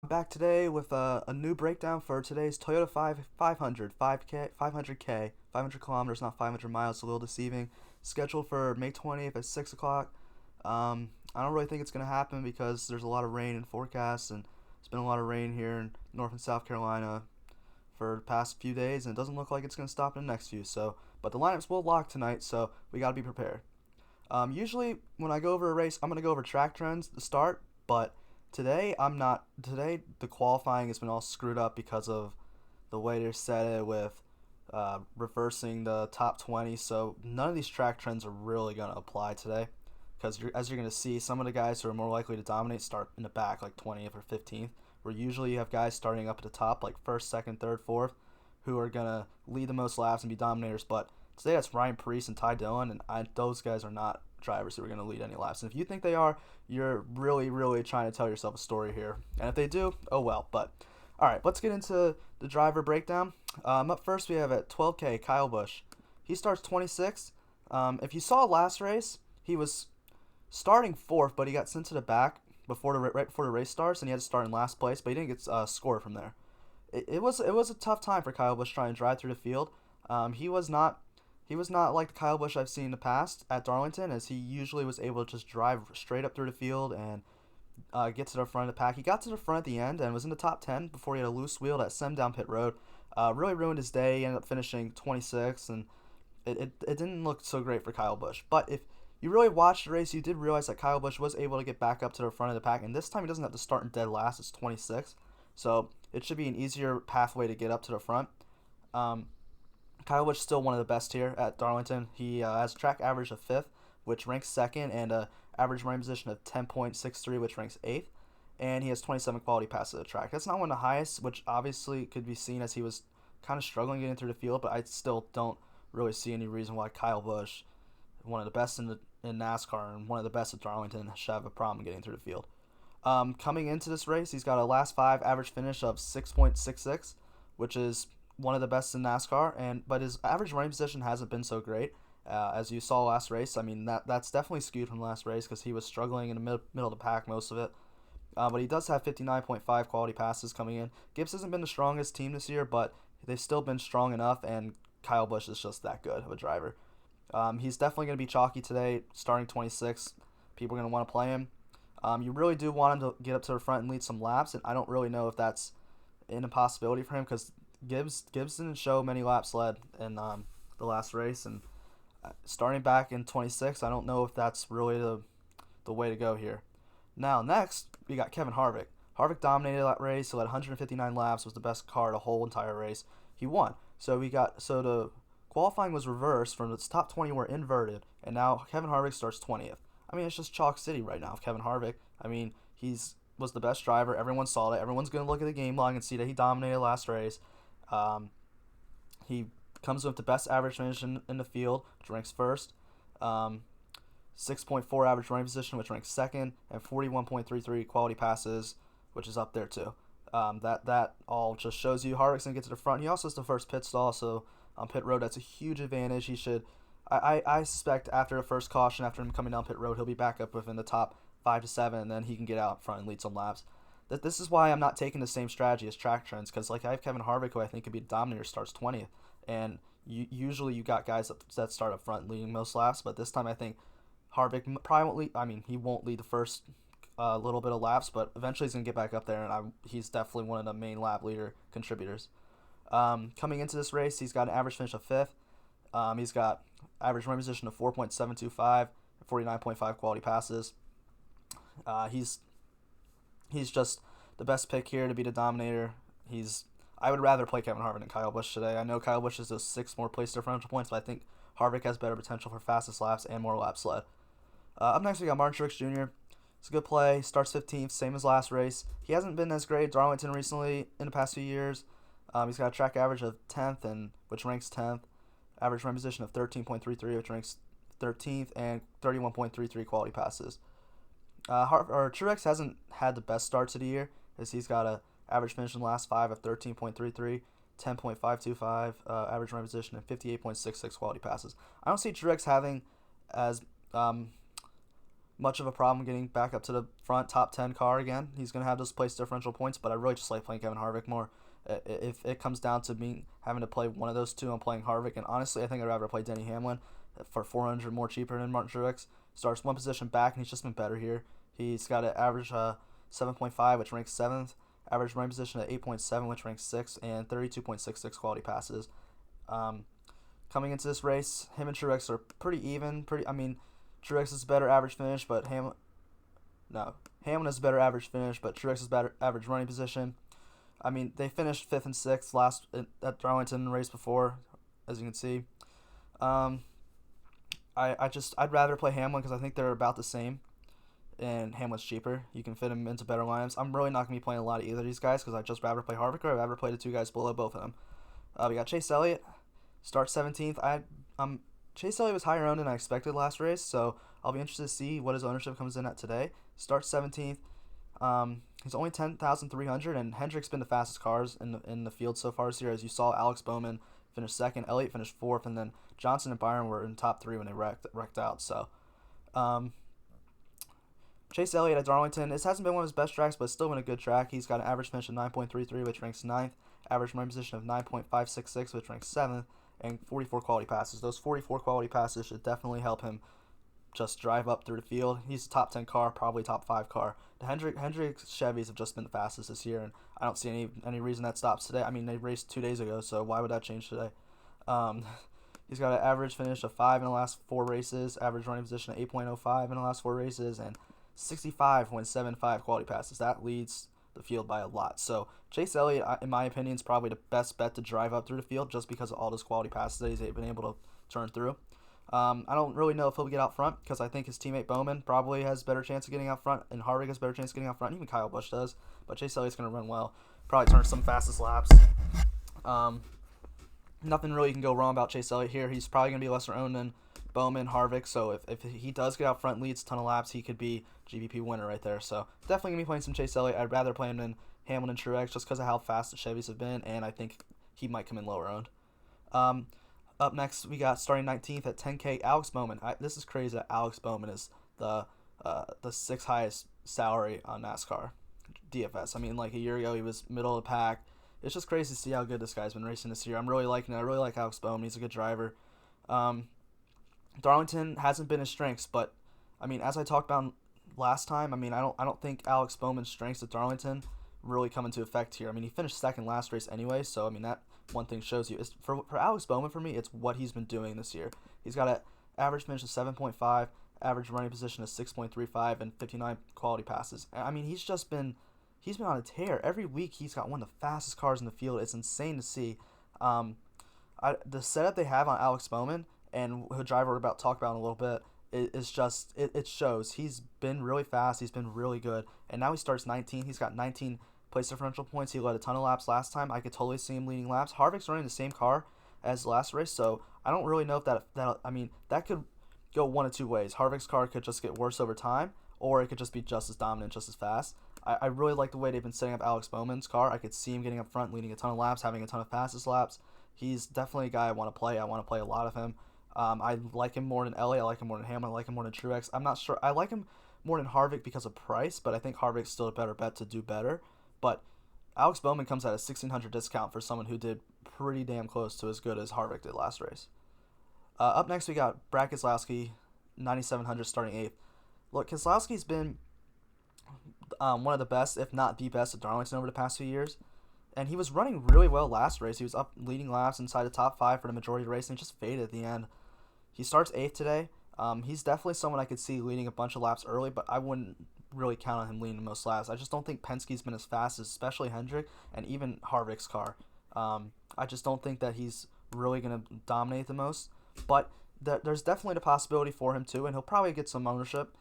Back today with a new breakdown for today's Toyota 500, 5K, 500K, 500 kilometers, not 500 miles, a little deceiving. Scheduled for May 20th at 6 o'clock. I don't really think it's going to happen because there's a lot of rain in forecasts, and it's been a lot of rain here in North and South Carolina for the past few days, and it doesn't look like it's going to stop in the next few. So, but the lineups will lock tonight, so we got to be prepared. Usually, when I go over a race, I'm going to go over track trends to start, but today I'm not. Today, the qualifying has been all screwed up because of the way they set it with reversing the top 20, so none of these track trends are really going to apply today. Because as you're going to see, some of the guys who are more likely to dominate start in the back, like 20th or 15th, where usually you have guys starting up at the top, like first, second, third, fourth, who are going to lead the most laps and be dominators. But today that's Ryan Preece and Ty Dillon, and those guys are not drivers who are going to lead any laps. And if you think they are, you're really, really trying to tell yourself a story here. And if they do, oh well. But all right, let's get into the driver breakdown. Up first, we have at 12K Kyle Busch. He starts 26th. If you saw last race, he was starting fourth, but he got sent to the back right before the race starts, and he had to start in last place, but he didn't get a score from there. It was a tough time for Kyle Busch trying to drive through the field. He was not like the Kyle Busch I've seen in the past at Darlington, as he usually was able to just drive straight up through the field and get to the front of the pack. He got to the front at the end and was in the top 10 before he had a loose wheel that sent him down pit road. Really ruined his day. He ended up finishing 26th, and it didn't look so great for Kyle Busch. But if you really watched the race, you did realize that Kyle Busch was able to get back up to the front of the pack, and this time he doesn't have to start in dead last. It's 26th, so it should be an easier pathway to get up to the front. Um, Kyle Busch is still one of the best here at Darlington. He has a track average of 5th, which ranks 2nd, and a average running position of 10.63, which ranks 8th. And he has 27 quality passes at the track. That's not one of the highest, which obviously could be seen as he was kind of struggling getting through the field, but I still don't really see any reason why Kyle Busch, one of the best in NASCAR and one of the best at Darlington, should have a problem getting through the field. Coming into this race, he's got a last 5 average finish of 6.66, which is one of the best in NASCAR, but his average running position hasn't been so great. As you saw last race, I mean that's definitely skewed from last race because he was struggling in the middle of the pack most of it. But he does have 59.5 quality passes coming in. Gibbs hasn't been the strongest team this year, but they've still been strong enough, and Kyle Busch is just that good of a driver. He's definitely going to be chalky today, starting 26. People are going to want to play him. You really do want him to get up to the front and lead some laps, and I don't really know if that's an impossibility for him because Gibbs didn't show many laps led in the last race, and starting back in 26, I don't know if that's really the way to go here. Now, next, we got Kevin Harvick. Harvick dominated that race. He led 159 laps, was the best car the whole entire race. He won. So the qualifying was reversed from its top 20 were inverted, and now Kevin Harvick starts 20th. I mean, it's just chalk city right now. Kevin Harvick. I mean, was the best driver. Everyone saw that. Everyone's gonna look at the game log and see that he dominated last race. Um, he comes with the best average finish in the field, which ranks first. 6.4 average running position, which ranks second, and 41.33 quality passes, which is up there too. That all just shows you Harvick's gonna get to the front. He also has the first pit stall, so on pit road that's a huge advantage. He should. I suspect after the first caution, after him coming down pit road, he'll be back up within the top 5 to 7, and then he can get out front and lead some laps. This is why I'm not taking the same strategy as track trends, because like I have Kevin Harvick, who I think could be the dominator, starts 20th, and usually you got guys that start up front leading most laps, but this time I think Harvick probably, I mean, he won't lead the first little bit of laps, but eventually he's going to get back up there, and he's definitely one of the main lap leader contributors. Coming into this race, he's got an average finish of 5th. He's got average running position of 4.725, 49.5 quality passes. He's just the best pick here to be the dominator. I would rather play Kevin Harvick than Kyle Busch today. I know Kyle Busch is those 6 more place differential points, but I think Harvick has better potential for fastest laps and more laps led. Up next, we got Martin Truex Jr. It's a good play. Starts 15th, same as last race. He hasn't been as great at Darlington recently in the past few years. He's got a track average of 10th, which ranks 10th. Average run position of 13.33, which ranks 13th, and 31.33 quality passes. Truex hasn't had the best start to the year, as he's got a average finish in the last 5 of 13.33, 10.525 average run position, and 58.66 quality passes. I don't see Truex having as much of a problem getting back up to the front top 10 car again. He's going to have those place differential points, but I really just like playing Kevin Harvick more. If it comes down to me having to play one of those two, I'm playing Harvick. And honestly, I think I'd rather play Denny Hamlin for 400 more cheaper than Martin Truex. Starts one position back, and he's just been better here. He's got an average 7.5, which ranks 7th. Average running position at 8.7, which ranks 6th. And 32.66 quality passes. Coming into this race, him and Truex are pretty even. Truex is a better average finish, but Hamlin has a better average finish, but Truex is better average running position. They finished 5th and 6th at Darlington race before, as you can see. I'd rather play Hamlin because I think they're about the same, and Hamlin's cheaper. You can fit him into better lineups. I'm really not going to be playing a lot of either of these guys because I'd just rather play Harvick or I'd rather play the two guys below both of them. We got Chase Elliott, starts 17th. Chase Elliott was higher owned than I expected last race, so I'll be interested to see what his ownership comes in at today. Starts 17th. He's only 10,300, and Hendrick's been the fastest cars in the field so far this year. As you saw, Alex Bowman finished 2nd, Elliott finished 4th, and then Johnson and Byron were in top 3 when they wrecked out. So, Chase Elliott at Darlington, this hasn't been one of his best tracks, but it's still been a good track. He's got an average finish of 9.33, which ranks 9th, average running position of 9.566, which ranks 7th, and 44 quality passes. Those 44 quality passes should definitely help him just drive up through the field. He's a top 10 car, probably top 5 car. The Hendrick's Chevys have just been the fastest this year, and I don't see any reason that stops today. They raced 2 days ago, so why would that change today? He's got an average finish of 5 in the last 4 races, average running position of 8.05 in the last 4 races, and 65.75 quality passes. That leads the field by a lot. So Chase Elliott, in my opinion, is probably the best bet to drive up through the field just because of all those quality passes that he's been able to turn through. I don't really know if he'll get out front because I think his teammate Bowman probably has a better chance of getting out front, and Harvick has a better chance of getting out front. Even Kyle Busch does, but Chase Elliott's going to run well. Probably turn some fastest laps. Nothing really can go wrong about Chase Elliott here. He's probably going to be lesser owned than Bowman, Harvick, so if he does get out front, leads a ton of laps, he could be GPP winner right there. So definitely going to be playing some Chase Elliott. I'd rather play him than Hamlin and Truex just because of how fast the Chevys have been, and I think he might come in lower owned. Up next, we got starting 19th at 10K, Alex Bowman. This is crazy that Alex Bowman is the 6th highest salary on NASCAR DFS. Like a year ago, he was middle of the pack. It's just crazy to see how good this guy's been racing this year. I'm really liking it. I really like Alex Bowman. He's a good driver. Darlington hasn't been his strengths, but as I talked about last time, I don't think Alex Bowman's strengths at Darlington really come into effect here. He finished 2nd last race anyway, so that one thing shows you. For Alex Bowman, for me, it's what he's been doing this year. He's got an average finish of 7.5, average running position of 6.35, and 59 quality passes. He's been on a tear. Every week he's got one of the fastest cars in the field. It's insane to see. The setup they have on Alex Bowman, and the driver we're about to talk about in a little bit, it shows. He's been really fast. He's been really good. And now he starts 19. He's got 19 place differential points. He led a ton of laps last time. I could totally see him leading laps. Harvick's running the same car as the last race, so I don't really know if that could go one of two ways. Harvick's car could just get worse over time, or it could just be just as dominant, just as fast. I really like the way they've been setting up Alex Bowman's car. I could see him getting up front, leading a ton of laps, having a ton of fastest laps. He's definitely a guy I want to play. I want to play a lot of him. I like him more than Elliott. I like him more than Hamlin. I like him more than Truex. I'm not sure. I like him more than Harvick because of price, but I think Harvick's still a better bet to do better. But Alex Bowman comes at a $1,600 discount for someone who did pretty damn close to as good as Harvick did last race. Up next, we got Brad Keselowski, 9,700, starting 8th. Look, Keselowski's been one of the best, if not the best, at Darlington over the past few years. And he was running really well last race. He was up leading laps inside the top 5 for the majority of the race, and he just faded at the end. He starts 8th today. He's definitely someone I could see leading a bunch of laps early, but I wouldn't really count on him leading the most laps. I just don't think Penske's been as fast, especially Hendrick, and even Harvick's car. I just don't think that he's really going to dominate the most. But there's definitely the possibility for him too, and he'll probably get some ownership.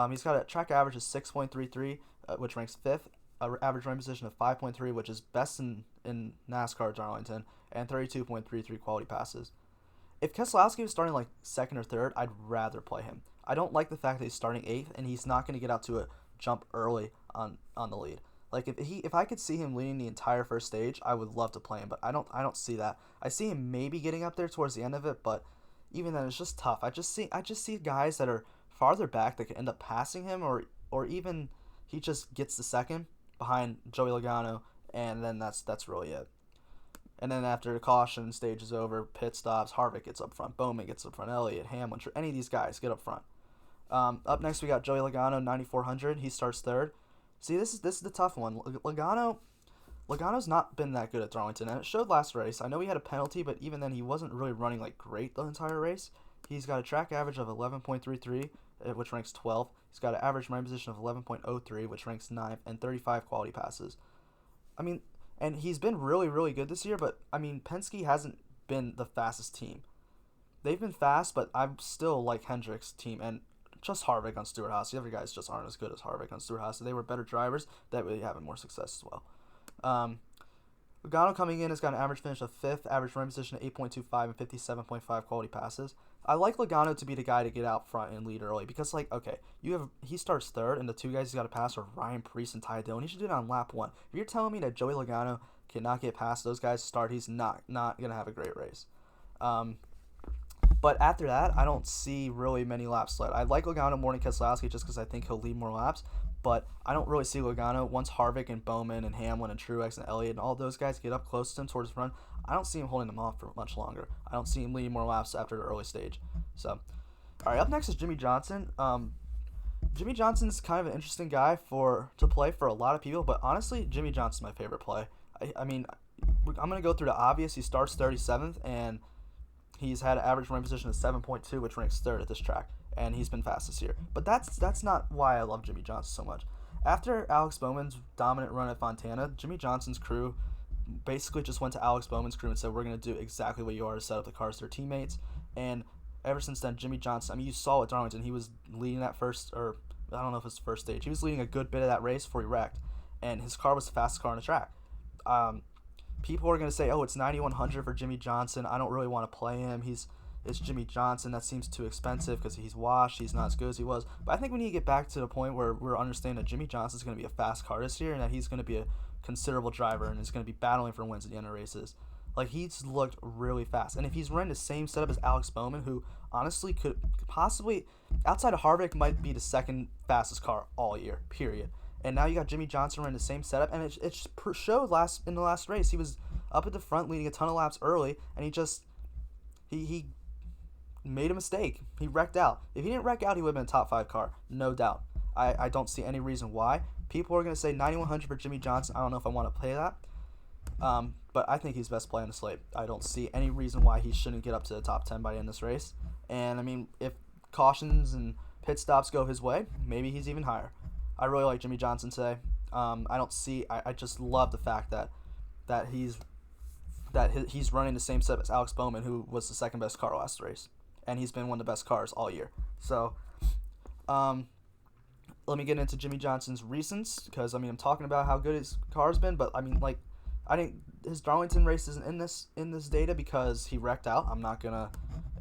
He's got a track average of 6.33, which ranks 5th. Average running position of 5.3, which is best in NASCAR Darlington, and 32.33 quality passes. If Keselowski was starting like 2nd or 3rd, I'd rather play him. I don't like the fact that he's starting 8th and he's not going to get out to a jump early on the lead. Like if I could see him leading the entire first stage, I would love to play him, but I don't see that. I see him maybe getting up there towards the end of it, but even then it's just tough. I just see guys that are farther back that could end up passing him, or even he just gets the second behind Joey Logano, and then that's really it. And then after the caution stage is over, pit stops, Harvick gets up front, Bowman gets up front, Elliott, Hamlin, any of these guys get up front. Up next we got Joey Logano, 9,400. He starts third. See, this is the tough one. Logano's not been that good at Darlington, and it showed last race. I know he had a penalty, but even then he wasn't really running like great the entire race. He's got a track average of 11.33, which ranks 12th. He's got an average running position of 11.03, which ranks 9th, and 35 quality passes. I mean, and he's been really, really good this year, but I mean, Penske hasn't been the fastest team. They've been fast, but I'm still like Hendrick's team, and just Harvick on Stewart-Haas. The other guys just aren't as good as Harvick on Stewart-Haas. So they were better drivers that really having more success as well. Logano coming in has got an average finish of 5th, average running position of 8.25 and 57.5 quality passes. I like Logano to be the guy to get out front and lead early because, like, okay, he starts third, and the two guys he's got to pass are Ryan Preece and Ty Dillon. He should do it on lap 1. If you're telling me that Joey Logano cannot get past those guys to start, he's not going to have a great race. But after that, I don't see really many laps left. I like Logano more than Keselowski just because I think he'll lead more laps. But I don't really see Logano. Once Harvick and Bowman and Hamlin and Truex and Elliott and all those guys get up close to him towards the front, I don't see him holding them off for much longer. I don't see him leading more laps after the early stage. So, all right, up next is Jimmie Johnson. Jimmie Johnson's kind of an interesting guy to play for a lot of people, but honestly, Jimmie Johnson's my favorite play. I mean, I'm going to go through the obvious. He starts 37th, and he's had an average running position of 7.2, which ranks 3rd at this track, and he's been fast this year. But that's not why I love Jimmie Johnson so much. After Alex Bowman's dominant run at Fontana, Jimmie Johnson's crew basically just went to Alex Bowman's crew and said, we're going to do exactly what you are to set up the cars to their teammates. And ever since then, Jimmie Johnson, I mean, you saw at Darlington, he was leading that first, or I don't know if it was the first stage. He was leading a good bit of that race before he wrecked, and his car was the fastest car on the track. People are going to say, oh, it's 9,100 for Jimmie Johnson. I don't really want to play him. It's Jimmie Johnson. That seems too expensive because he's washed. He's not as good as he was. But I think we need to get back to the point where we're understanding that Jimmie Johnson is going to be a fast car this year and that he's going to be a considerable driver and is going to be battling for wins at the end of races. Like, he's looked really fast. And if he's running the same setup as Alex Bowman, who honestly could possibly, outside of Harvick, might be the second fastest car all year, period. And now you got Jimmie Johnson running the same setup, and it showed in the last race. He was up at the front leading a ton of laps early, and he made a mistake. He wrecked out. If he didn't wreck out, he would have been a top 5 car, no doubt. I don't see any reason why. People are going to say 9,100 for Jimmie Johnson. I don't know if I want to play that. But I think he's best play on the slate. I don't see any reason why he shouldn't get up to the top 10 by the end of this race. And, I mean, if cautions and pit stops go his way, maybe he's even higher. I really like Jimmie Johnson today. I just love the fact that he's running the same setup as Alex Bowman, who was the second best car last race. And he's been one of the best cars all year. So, let me get into Jimmie Johnson's recents, because, I mean, I'm talking about how good his car's been, but, I mean, like, I think his Darlington race isn't in this data because he wrecked out. I'm not going to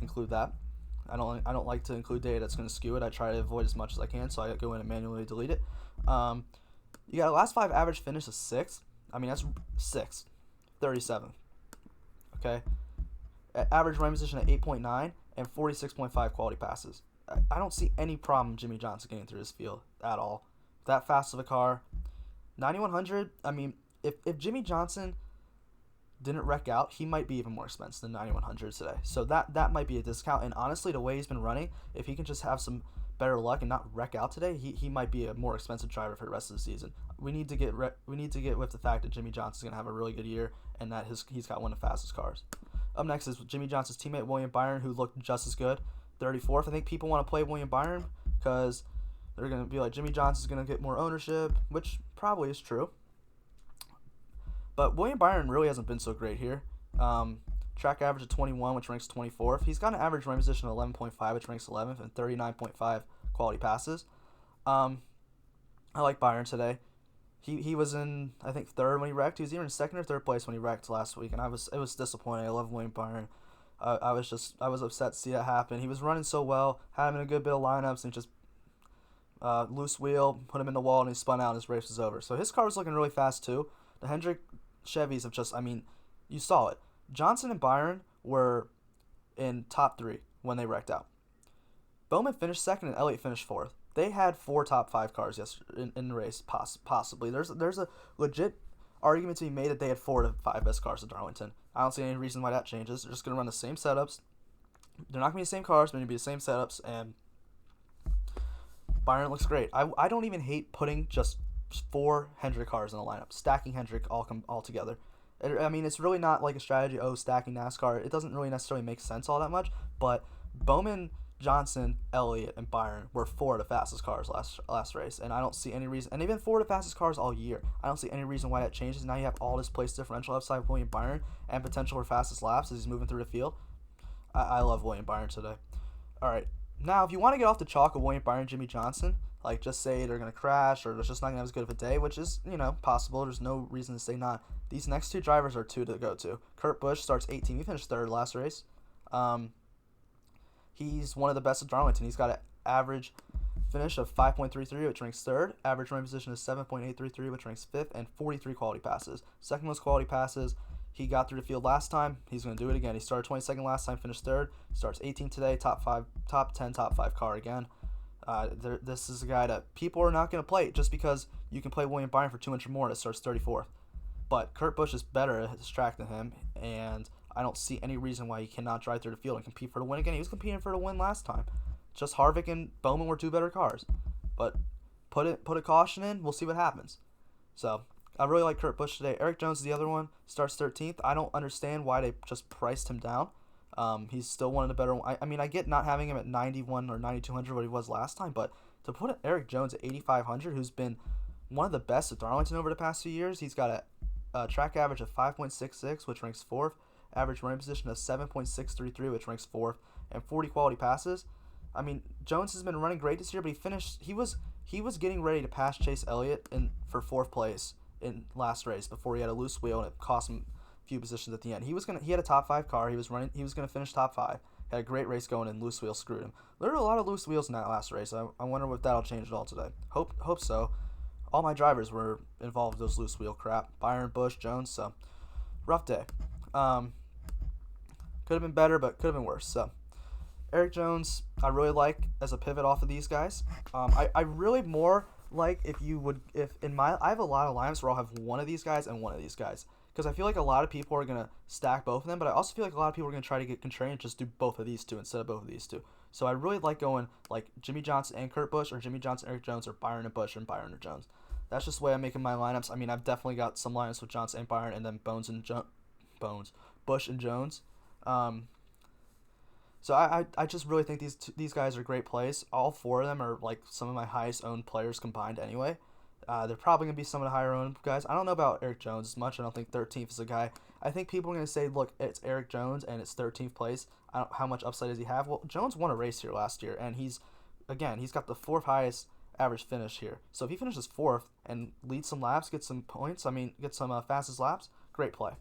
include that. I don't like to include data that's going to skew it. I try to avoid as much as I can, so I go in and manually delete it. You got a last 5 average finish of 6th. I mean, that's 6th, 37th. Okay? Average running position at 8.9 and 46.5 quality passes. I don't see any problem Jimmie Johnson getting through this field at all. That fast of a car. 9,100, I mean, if Jimmie Johnson didn't wreck out, he might be even more expensive than 9,100 today. So that might be a discount. And honestly, the way he's been running, if he can just have some better luck and not wreck out today, he might be a more expensive driver for the rest of the season. We need to get with the fact that Jimmie Johnson's gonna have a really good year and that he's got one of the fastest cars. Up next is Jimmie Johnson's teammate William Byron, who looked just as good, 34th. I think people want to play William Byron because they're gonna be like, Jimmie Johnson's gonna get more ownership, which probably is true. But William Byron really hasn't been so great here. Track average of 21, which ranks 24th. He's got an average running position of 11.5, which ranks 11th, and 39.5 quality passes. I like Byron today. He was in, I think, 3rd when he wrecked. He was either in 2nd or 3rd place when he wrecked last week, and it was disappointing. I love William Byron. I was upset to see that happen. He was running so well, had him in a good bit of lineups, and just loose wheel, put him in the wall, and he spun out, and his race was over. So his car was looking really fast too. The Hendrick Chevys have just, I mean, you saw it. Johnson and Byron were in top 3 when they wrecked out. Bowman finished second and Elliott finished fourth. They had 4 top 5 cars in the race, possibly. There's a legit argument to be made that they had 4 to 5 best cars at Darlington. I don't see any reason why that changes. They're just going to run the same setups. They're not going to be the same cars, but they're going to be the same setups, and Byron looks great. I don't even hate putting just 4 Hendrick cars in the lineup, stacking Hendrick all together. I mean, it's really not like a strategy, stacking NASCAR. It doesn't really necessarily make sense all that much, but Bowman, Johnson, Elliott, and Byron were 4 of the fastest cars last race, and I don't see any reason, and even 4 of the fastest cars all year. I don't see any reason why that changes. Now you have all this place differential upside with William Byron and potential for fastest laps as he's moving through the field. I love William Byron today. All right, now if you want to get off the chalk of William Byron, Jimmie Johnson, like just say they're going to crash or they're just not going to have as good of a day, which is, possible. There's no reason to say not. These next 2 drivers are 2 to go to. Kurt Busch starts 18th. He finished 3rd last race. He's one of the best at Darlington. He's got an average finish of 5.33, which ranks 3rd. Average running position is 7.833, which ranks 5th, and 43 quality passes. Second most quality passes. He got through the field last time. He's going to do it again. He started 22nd last time, finished 3rd. Starts 18th today, top 10, top 5 car again. This is a guy that people are not going to play just because you can play William Byron for 200 more and it starts 34th. But Kurt Busch is better at his track than him, and I don't see any reason why he cannot drive through the field and compete for the win again. He was competing for the win last time. Just Harvick and Bowman were 2 better cars. But put a caution in, we'll see what happens. So I really like Kurt Busch today. Erik Jones is the other one, starts 13th. I don't understand why they just priced him down. He's still one of the better. I get not having him at 91 or 9200 what he was last time, but to put Erik Jones at 8500, who's been one of the best at Darlington over the past few years, he's got a track average of 5.66, which ranks 4th. Average running position of 7.633, which ranks 4th, and 40 quality passes. I mean, Jones has been running great this year, but he was getting ready to pass Chase Elliott for 4th place in last race before he had a loose wheel and it cost him a few positions at the end. He had a top 5 car. He was going to finish top 5. Had a great race going, and loose wheel screwed him. There were a lot of loose wheels in that last race. I wonder if that'll change at all today. Hope so. All my drivers were involved with those loose wheel crap. Byron, Busch, Jones. So rough day. Could have been better, but could have been worse. So Erik Jones, I really like as a pivot off of these guys. I really more like I have a lot of lineups where I'll have one of these guys and one of these guys, because I feel like a lot of people are gonna stack both of them, but I also feel like a lot of people are gonna try to get contrarian and just do both of these 2 instead of both of these 2. So I really like going like Jimmie Johnson and Kurt Busch, or Jimmie Johnson, Erik Jones, or Byron and Busch and Byron or Jones. That's just the way I'm making my lineups. I mean, I've definitely got some lineups with Johnson and Byron, and then Busch and Jones. So I just really think these guys are great plays. All 4 of them are like some of my highest owned players combined anyway. They're probably going to be some of the higher owned guys. I don't know about Erik Jones as much. I don't think 13th is a guy. I think people are going to say, look, it's Erik Jones and it's 13th place. How much upside does he have? Well, Jones won a race here last year, and he's got the 4th highest average finish here. So if he finishes 4th and leads some laps, get some points, get some fastest laps, great play.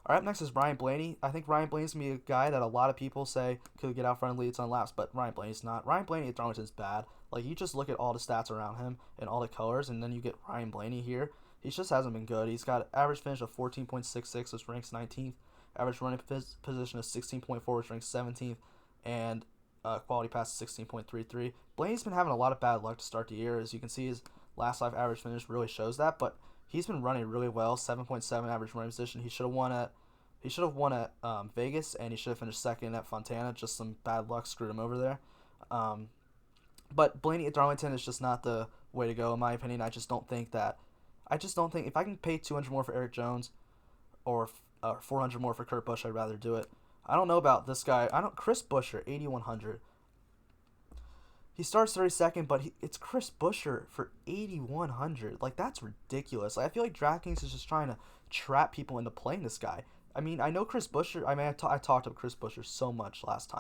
All right, up next is Ryan Blaney. I think Ryan Blaney's going to be a guy that a lot of people say could get out front and leads on laps, but Ryan Blaney's not. Ryan Blaney at Darlington's bad. Like, you just look at all the stats around him and all the colors, and then you get Ryan Blaney here. He just hasn't been good. He's got an average finish of 14.66, which ranks 19th. Average running position of 16.4, which ranks 17th. And quality pass is 16.33. Blaney's been having a lot of bad luck to start the year. As you can see, his last 5 average finish really shows that, but he's been running really well. 7.7 average running position. He should have won at Vegas, and he should have finished 2nd at Fontana. Just some bad luck screwed him over there. But Blaney at Darlington is just not the way to go, in my opinion. I just don't think if I can pay 200 more for Erik Jones or 400 more for Kurt Busch, I'd rather do it. I don't know about this guy. Chris Buescher, 8,100. He starts 32nd, but it's Chris Buescher for 8,100. Like, that's ridiculous. Like, I feel like Draftkings is just trying to trap people into playing this guy. I mean, I know Chris Buescher. I mean, I talked about Chris Buescher so much last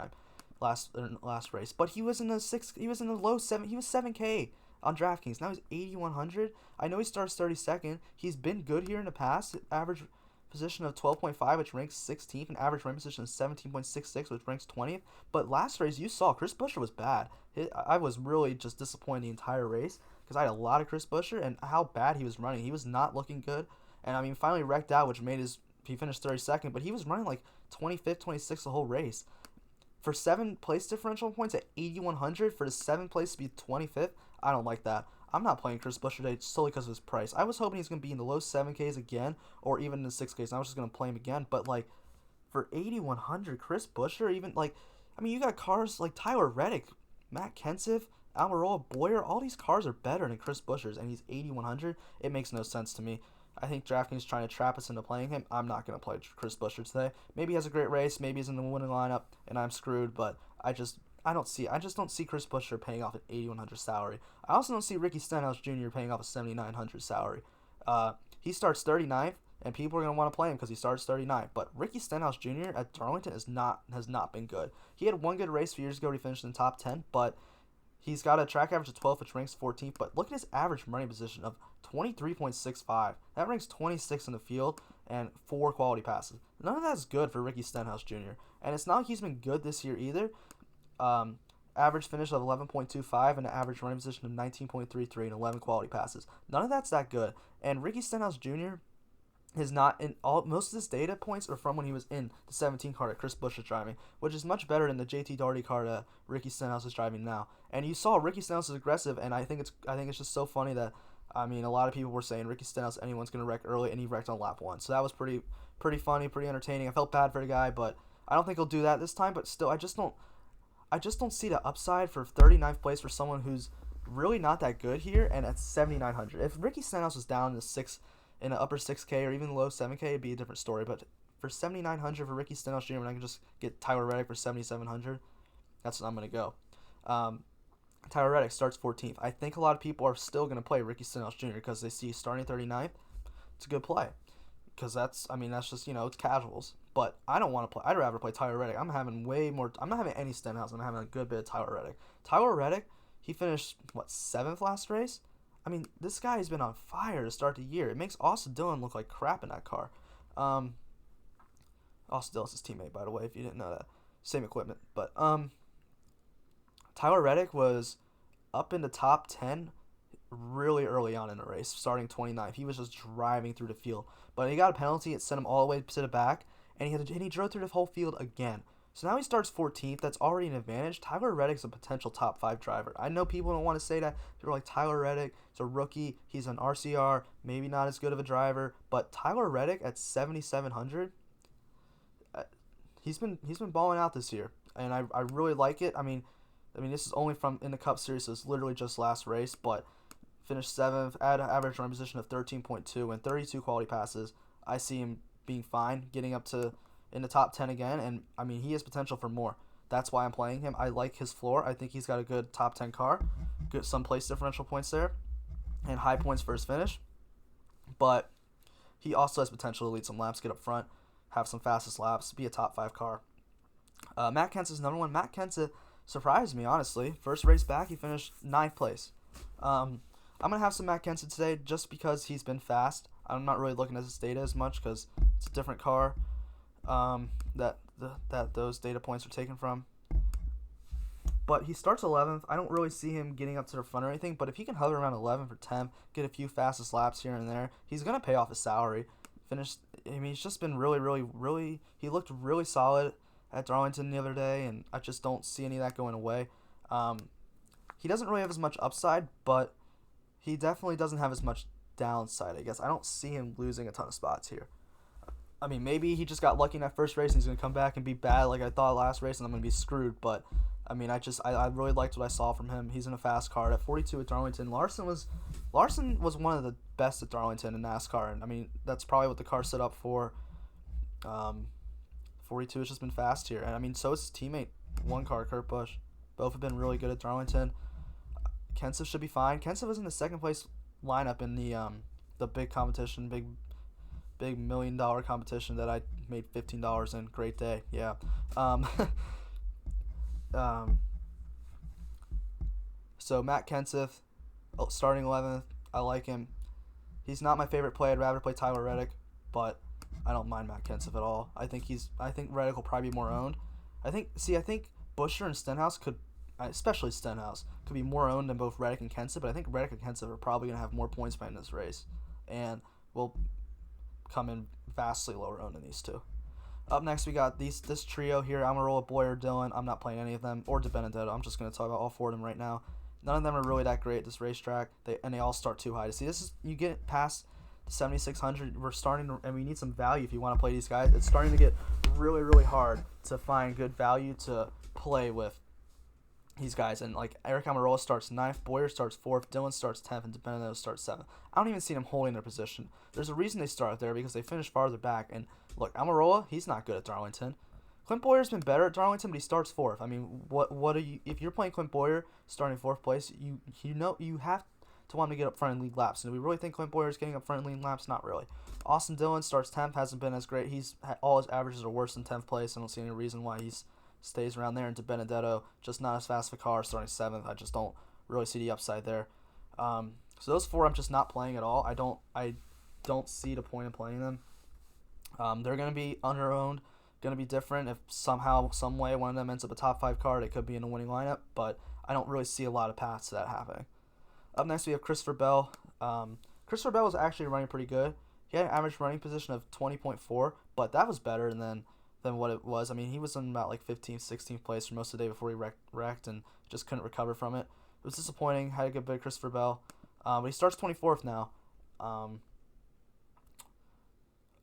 race, but he was in the low 7. He was 7K on Draftkings. Now he's 8,100. I know he starts 32nd. He's been good here in the past. Average position of 12.5, which ranks 16th, and average rank position of 17.66, which ranks 20th. But last race, you saw Chris Buescher was bad. I was really just disappointed the entire race because I had a lot of Chris Buescher and how bad he was running. He was not looking good, and I mean, finally wrecked out, which made he finished 32nd, but he was running like 25th, 26th the whole race. For 7 place differential points at 8,100 for the 7th place to be 25th, I don't like that. I'm not playing Chris Buescher today solely because of his price. I was hoping he's going to be in the low 7Ks again, or even in the 6Ks. I was just going to play him again. But, like, for 8,100, Chris Buescher, even, like, I mean, you got cars like Tyler Reddick, Matt Kenseth, Almirola, Boyer. All these cars are better than Chris Buescher's, and he's 8,100. It makes no sense to me. I think DraftKings is trying to trap us into playing him. I'm not going to play Chris Buescher today. Maybe he has a great race. Maybe he's in the winning lineup, and I'm screwed. But I just don't see Chris Buescher paying off an 8,100 salary. I also don't see Ricky Stenhouse Jr. paying off a 7,900 salary. He starts 39th, and people are going to want to play him because he starts 39th. But Ricky Stenhouse Jr. at Darlington has not been good. He had one good race a few years ago where he finished in the top 10, but he's got a track average of 12, which ranks 14th. But look at his average running position of 23.65. That ranks 26 in the field and 4 quality passes. None of that's good for Ricky Stenhouse Jr. And it's not like he's been good this year either. Average finish of 11.25 and an average running position of 19.33 and 11 quality passes. None of that's that good. And Ricky Stenhouse Jr. is not in all. Most of his data points are from when he was in the 17 car that Chris Buescher is driving, which is much better than the JT Daugherty car that Ricky Stenhouse is driving now. And you saw Ricky Stenhouse is aggressive, and I think it's just so funny that, I mean, a lot of people were saying Ricky Stenhouse, anyone's going to wreck early, and he wrecked on lap 1. So that was pretty funny, pretty entertaining. I felt bad for the guy, but I don't think he'll do that this time. But still, I just don't see the upside for 39th place for someone who's really not that good here, and at 7,900. If Ricky Stenhouse was down in the upper 6K or even low 7K, it'd be a different story. But for 7,900 for Ricky Stenhouse Jr., when I can just get Tyler Reddick for 7,700, that's what I'm going to go. Tyler Reddick starts 14th. I think a lot of people are still going to play Ricky Stenhouse Jr. because they see starting 39th. It's a good play because that's just, it's casuals. But I don't want to play. I'd rather play Tyler Reddick. I'm not having any Stenhouse. I'm having a good bit of Tyler Reddick. Tyler Reddick, he finished, 7th last race? I mean, this guy has been on fire to start the year. It makes Austin Dillon look like crap in that car. Austin Dillon's his teammate, by the way, if you didn't know that. Same equipment. But Tyler Reddick was up in the top 10 really early on in the race, starting 29th. He was just driving through the field. But he got a penalty. It sent him all the way to the back, and he drove through the whole field again. So now he starts 14th. That's already an advantage. Tyler Reddick's a potential top 5 driver. I know people don't want to say that. People are like, Tyler Reddick, he's a rookie. He's an RCR, maybe not as good of a driver. But Tyler Reddick at 7,700, he's been balling out this year, and I really like it. I mean, this is only from in the Cup Series, so it's literally just last race, but finished 7th, at an average run position of 13.2 and 32 quality passes. I see him being fine, getting up to in the top 10 again, and I mean, he has potential for more. That's why I'm playing him. I like his floor. I think he's got a good top 10 car, good some place differential points there, and high points for his finish. But he also has potential to lead some laps, get up front, have some fastest laps, be a top 5 car. Matt Kenseth is number 1. Matt Kenseth surprised me, honestly. First race back, he finished 9th place. I'm going to have some Matt Kenseth today just because he's been fast. I'm not really looking at his data as much because it's a different car that those data points are taken from. But he starts 11th. I don't really see him getting up to the front or anything, but if he can hover around 11th or 10th, get a few fastest laps here and there, he's going to pay off his salary. He's just been really, he looked really solid at Darlington the other day, and I just don't see any of that going away. He doesn't really have as much upside, but he definitely doesn't have as much downside, I guess. I don't see him losing a ton of spots here. I mean, maybe he just got lucky in that first race and he's going to come back and be bad like I thought last race and I'm going to be screwed. But, I mean, I really liked what I saw from him. He's in a fast car at 42 at Darlington. Larson was one of the best at Darlington in NASCAR. And, I mean, that's probably what the car set up for. 42 has just been fast here. And, I mean, so is his teammate, one car, Kurt Busch. Both have been really good at Darlington. Kenseth should be fine. Kenseth was in the second place lineup in the big competition, big $1 million competition that I made $15 in. Great day, yeah. So Matt Kenseth, starting 11th. I like him. He's not my favorite play. I'd rather play Tyler Reddick, but I don't mind Matt Kenseth at all. I think Reddick will probably be more owned. I think Buescher and Stenhouse especially Stenhouse, could be more owned than both Riddick and Kenseth, but I think Riddick and Kenseth are probably going to have more points by in this race and will come in vastly lower owned than these two. Up next, we got this trio here: Almirola, Bowyer, Dillon. I'm not playing any of them, or DiBenedetto. I'm just going to talk about all four of them right now. None of them are really that great at this racetrack. They all start too high. To see, this is you get past the 7,600. We're starting to, and we need some value if you want to play these guys. It's starting to get really, really hard to find good value to play with these guys. And like Erik Almirola starts 9th, Bowyer starts 4th, Dillon starts 10th, and DiBenedetto starts 7th. I don't even see them holding their position. There's a reason they start there because they finish farther back. And look, Almirola, he's not good at Darlington. Clint Bowyer's been better at Darlington, but he starts 4th. I mean, what are you? If you're playing Clint Bowyer starting 4th place, you know you have to want him to get up front in lead laps. And do we really think Clint Bowyer's getting up front in lead laps? Not really. Austin Dillon starts 10th, hasn't been as great. All his averages are worse than 10th place. I don't see any reason why he stays around there. And DiBenedetto, just not as fast of a car, starting 7th. I just don't really see the upside there. So those four I'm just not playing at all. I don't see the point of playing them. They're going to be under-owned, going to be different. If somehow, some way, one of them ends up a top 5 car, it could be in a winning lineup, but I don't really see a lot of paths to that happening. Up next, we have Christopher Bell. Christopher Bell was actually running pretty good. He had an average running position of 20.4, but that was better than what it was. I mean, he was in about like 15th, 16th place for most of the day before he wrecked and just couldn't recover from it. It was disappointing. Had a good bit of Christopher Bell. But he starts 24th now.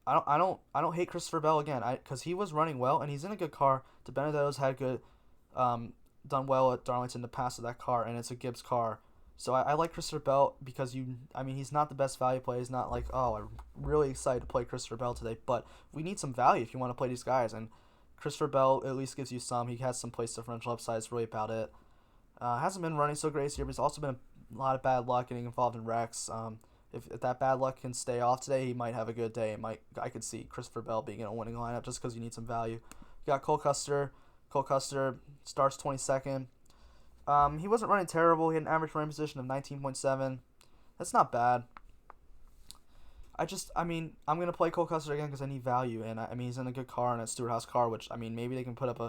I don't hate Christopher Bell again, because he was running well and he's in a good car. DiBenedetto's had good, done well at Darlington to pass with that car, and it's a Gibbs car. So I like Christopher Bell because he's not the best value play. He's not like, oh, I'm really excited to play Christopher Bell today, but we need some value if you want to play these guys, and Christopher Bell at least gives you some. He has some place differential upside. It's really about it. Hasn't been running so great this year, but he's also been a lot of bad luck getting involved in wrecks. If that bad luck can stay off today, he might have a good day. I could see Christopher Bell being in a winning lineup just because you need some value. You got Cole Custer. Cole Custer starts 22nd. He wasn't running terrible. He had an average running position of 19.7. That's not bad. I'm going to play Cole Custer again because I need value. And he's in a good car and a Stewart House car, which, maybe they can put up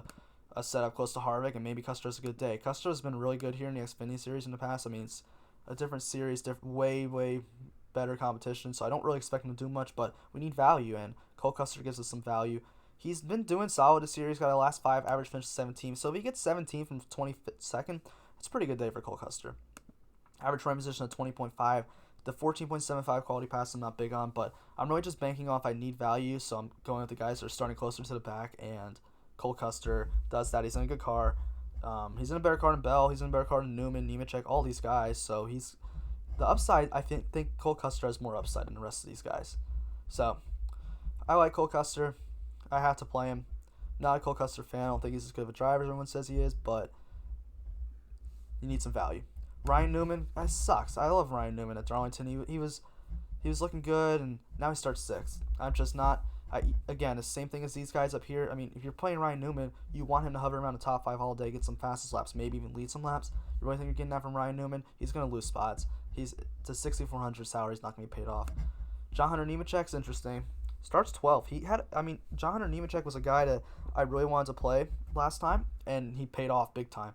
a setup close to Harvick, and maybe Custer has a good day. Custer has been really good here in the Xfinity Series in the past. It's a different series, way, way better competition, so I don't really expect him to do much, but we need value, and Cole Custer gives us some value. He's been doing solid this year. He's got a last 5 average finish 17, so if he gets 17 from 22nd, that's a pretty good day for Cole Custer. Average running position of 20.5. The 14.75 quality pass I'm not big on, but I'm really just banking off I need value, so I'm going with the guys that are starting closer to the back, and Cole Custer does that. He's in a good car. He's in a better car than Bell. He's in a better car than Newman, Nemechek, all these guys. So he's the upside. I think Cole Custer has more upside than the rest of these guys. So I like Cole Custer. I have to play him. Not a Cole Custer fan. I don't think he's as good of a driver as everyone says he is, but you need some value. Ryan Newman, that sucks. I love Ryan Newman at Darlington. He was looking good, and now he starts 6th. I'm just not. Again, the same thing as these guys up here. If you're playing Ryan Newman, you want him to hover around the top 5 all day, get some fastest laps, maybe even lead some laps. You really think you're getting that from Ryan Newman? He's going to lose spots. He's to 6,400 salary. He's not going to be paid off. John Hunter Nemechek's interesting. Starts 12th. John Hunter Nemechek was a guy that I really wanted to play last time, and he paid off big time.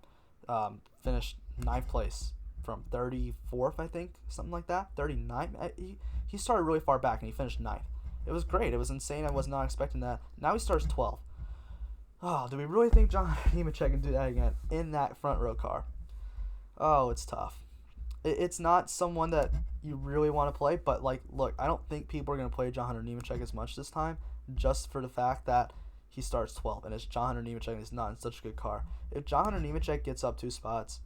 Finished 9th place from 34th, I think, something like that. 39th. He started really far back, and he finished 9th. It was great. It was insane. I was not expecting that. Now he starts 12th. Oh, do we really think John Nemechek can do that again in that front row car? Oh, it's tough. It's not someone that you really want to play, but look, I don't think people are going to play John Hunter Nemechek as much this time, just for the fact that he starts 12th, and it's John Hunter Nemechek, and he's not in such a good car. If John Hunter Nemechek gets up 2 spots,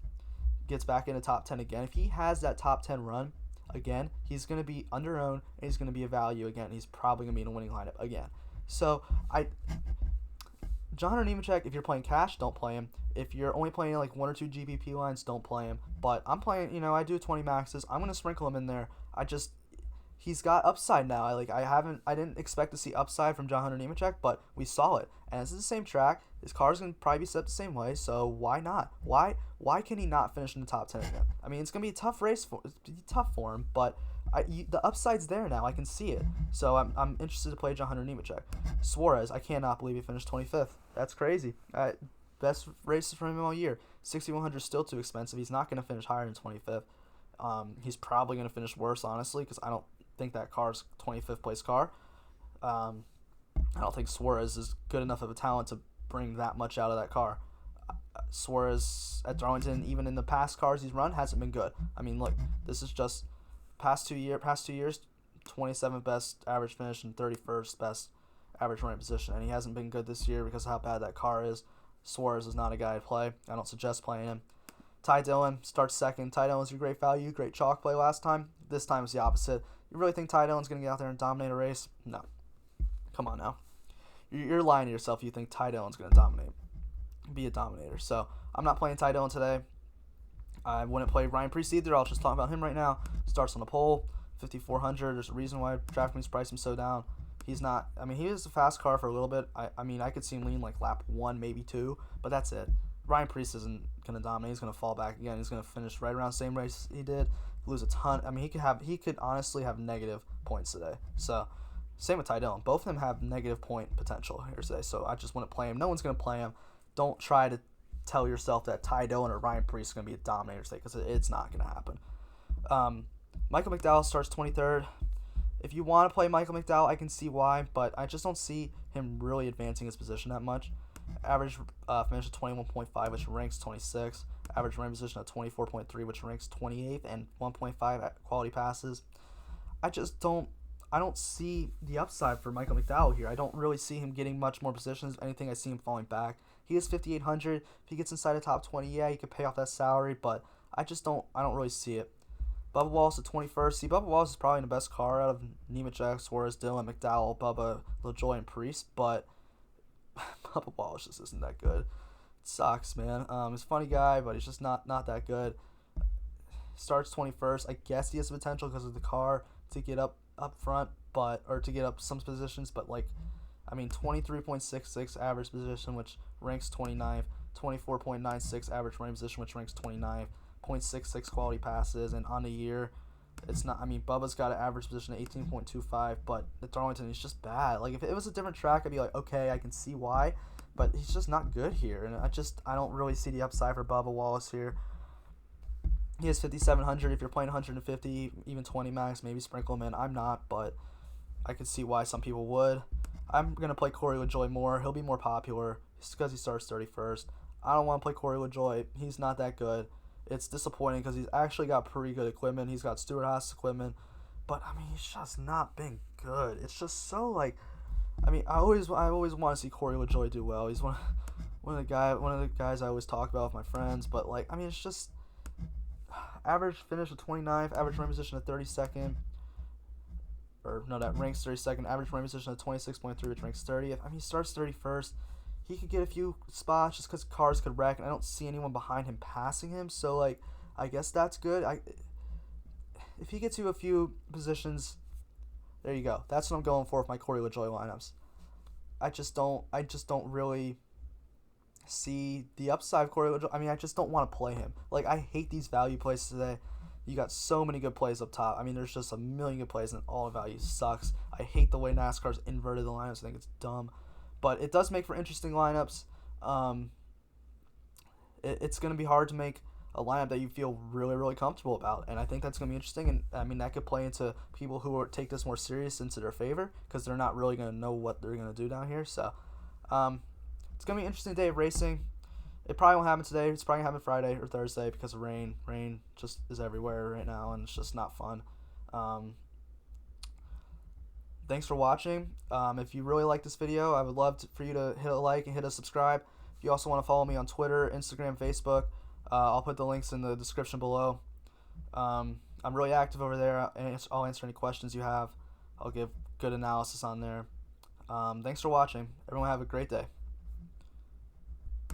gets back in the top 10 again, if he has that top 10 run again, he's going to be under-owned, and he's going to be a value again. He's probably going to be in a winning lineup again. So, John Hunter Nemechek, if you're playing cash, don't play him. If you're only playing 1 or 2 GPP lines, don't play him. But I'm playing, I do 20 maxes. I'm going to sprinkle him in there. He's got upside now. I didn't expect to see upside from John Hunter Nemechek, but we saw it. And this is the same track. His car's going to probably be set the same way, so why not? Why can he not finish in the top 10 again? It's going to be a tough race tough for him, but the upside's there now. I can see it. So I'm interested to play John Hunter Nemechek. Suarez, I cannot believe he finished 25th. That's crazy. Best races for him all year. 6,100 is still too expensive. He's not going to finish higher than 25th. He's probably going to finish worse, honestly, because I don't think that car's 25th place car. I don't think Suarez is good enough of a talent to bring that much out of that car. Suarez at Darlington, even in the past cars he's run, hasn't been good. I mean, look, this is just past 2 years, 27th best average finish and 31st best average running position, and he hasn't been good this year because of how bad that car is. Suarez is not a guy to play. I don't suggest playing him. Ty Dillon starts second. Ty Dillon's a great value, great chalk play last time. This time it's the opposite. You really think Ty Dillon's going to get out there and dominate a race? No. Come on now. You're lying to yourself if you think Ty Dillon's going to be a dominator. So I'm not playing Ty Dillon today. I wouldn't play Ryan Preece either. I'll just talk about him right now. Starts on the pole, 5,400. There's a reason why Draftkings priced him so down. He's not. I mean, he was a fast car for a little bit. I mean, I could see him lean like lap 1, maybe 2, but that's it. Ryan Preece isn't going to dominate. He's going to fall back again. He's going to finish right around the same race he did. Lose a ton. I mean, he could honestly have negative points today. So same with Ty Dillon. Both of them have negative point potential here today. So I just wouldn't play him. No one's going to play him. Don't try to tell yourself that Ty Dillon or Ryan Preece is going to be a dominator today, because it's not going to happen. Michael McDowell starts 23rd. If you want to play Michael McDowell, I can see why, but I just don't see him really advancing his position that much. Average finish of 21.5, which ranks 26. Average running position of 24.3, which ranks 28th, and 1.5 at quality passes. I don't see the upside for Michael McDowell here. I don't really see him getting much more positions. If anything, I see him falling back. He is 5,800. If he gets inside the top 20, yeah, he could pay off that salary, but I don't really see it. Bubba Wallace at 21st. See, Bubba Wallace is probably the best car out of Nemechek, Suarez, Dillon, McDowell, Bubba, Lajoie, and Preece, but Bubba Wallace just isn't that good. It sucks, man. He's a funny guy, but he's just not that good. Starts 21st. I guess he has the potential because of the car to get up front, or to get up some positions, but 23.66 average position, which ranks 29th, 24.96 average running position, which ranks 29th, 0.66 quality passes, and on the year, it's not. I mean, Bubba's got an average position of 18.25, but at Darlington, he's just bad. Like, if it was a different track, I'd be like, okay, I can see why, but he's just not good here, and I don't really see the upside for Bubba Wallace here. He has 5,700. If you're playing 150, even 20 max, maybe sprinkle him in. I'm not, but I could see why some people would. I'm going to play Corey Lajoie more. He'll be more popular just because he starts 31st. I don't want to play Corey Lajoie. He's not that good. It's disappointing because he's actually got pretty good equipment. He's got Stewart-Haas equipment, but I mean, he's just not been good. It's just so I always want to see Corey Lajoie do well. He's one of the guys I always talk about with my friends, but it's just average finish of 29th, average running position of 32nd. That ranks 32nd. Average running position of 26.3, which ranks 30th. I mean, he starts 31st. He could get a few spots just because cars could wreck, and I don't see anyone behind him passing him. So, I guess that's good. If he gets you a few positions, there you go. That's what I'm going for with my Corey Lajoie lineups. I just don't really see the upside of Corey Lajoie. I mean, I just don't want to play him. I hate these value plays today. You got so many good plays up top. I mean, there's just a million good plays, and all the value sucks. I hate the way NASCAR's inverted the lineups. I think it's dumb. But it does make for interesting lineups. It's going to be hard to make a lineup that you feel really, really comfortable about. And I think that's going to be interesting. And, I mean, that could play into people who take this more serious into their favor because they're not really going to know what they're going to do down here. So it's going to be an interesting day of racing. It probably won't happen today. It's probably going to happen Friday or Thursday because of rain. Rain just is everywhere right now, and it's just not fun. Thanks for watching. If you really like this video, I would love for you to hit a like and hit a subscribe. If you also want to follow me on Twitter, Instagram, Facebook, I'll put the links in the description below. I'm really active over there, and I'll answer any questions you have. I'll give good analysis on there. Thanks for watching. Everyone have a great day.